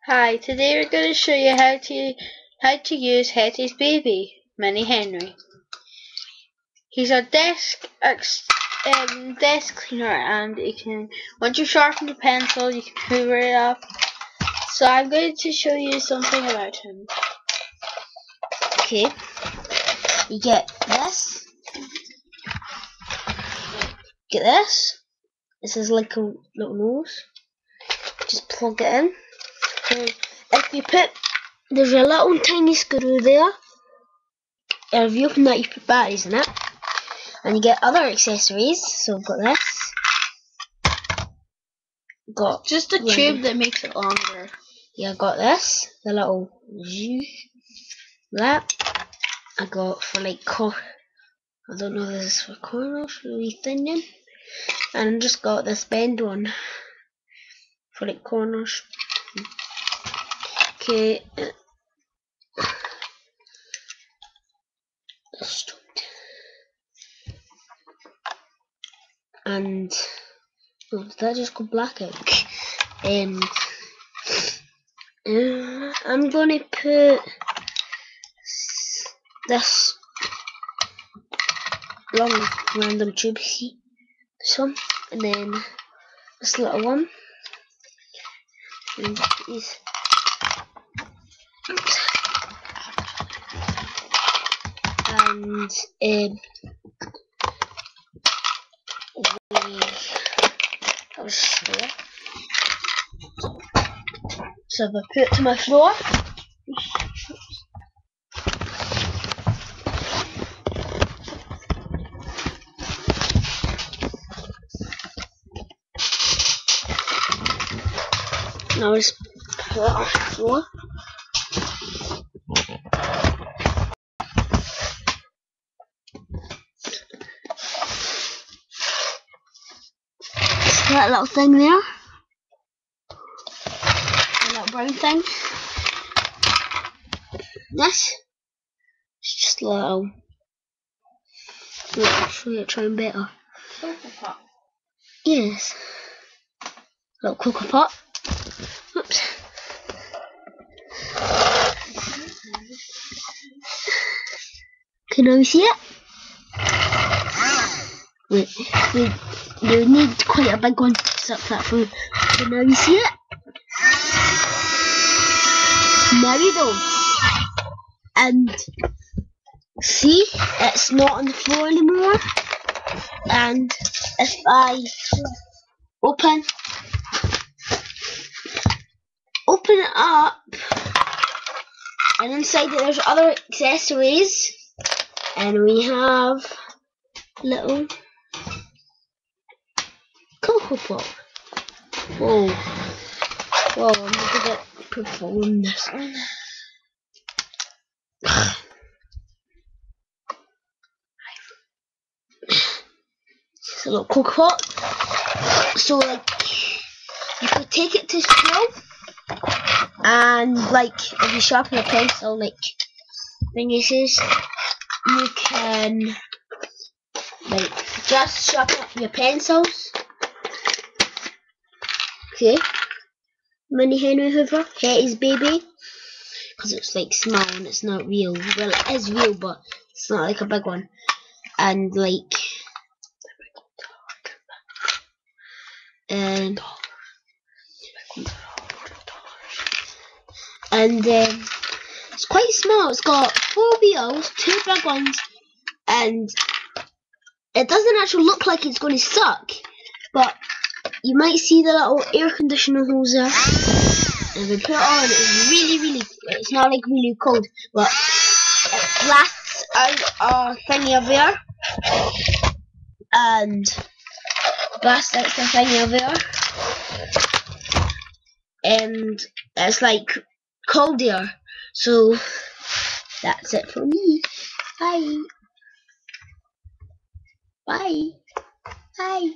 Hi, today we're going to show you how to use Hetty's baby, Mini Henry. He's a desk cleaner, and you can, once you sharpen the pencil, you can hoover it up. So I'm going to show you something about him. Okay, you get this. Get this. This is like a little nose. Just plug it in. And if you put, there's a little tiny screw there. If you open that, you put batteries in it, and you get other accessories. So I've got this. Got Just a tube that makes it longer. Yeah, I got this. The little that I got for like I don't know if this is for corners, really thin. And I just got this bend one for like corners. Okay. And oh, did that just go black out? I'm gonna put this long random tube here, this one, and then this little one, and these. And so if I put it to my floor, now I just put it on the floor. That little thing there, that little brown thing. This is just a little. I'll show you it trying better. Cocoa pot. Yes, little cocoa pot. Oops. Can you see it? Wait, you need quite a big one to suck that through. Can you see it? There we go. And see, it's not on the floor anymore. And if I open it up, and inside it there's other accessories, and we have little cocoa pot. Whoa, I'm gonna perform this one. It's a little cocoa pot. So like, you could take it to school, and like if you sharpen a pencil, like thingies, you can like just sharpen up your pencils. Okay, Mini Henry Hoover, Hetty's baby, because it's like small and it's not real. Well, it is real, but it's not like a big one. And like, and it's quite small. It's got 4 wheels, 2 big ones, and it doesn't actually look like it's going to suck, but you might see the little air conditioner holes there. And if we put it on, it's really, it's not like really cold, but it blasts out a thingy of air, and blasts out the thingy of air, and it's like cold air. So that's it for me. Bye. Bye. Bye.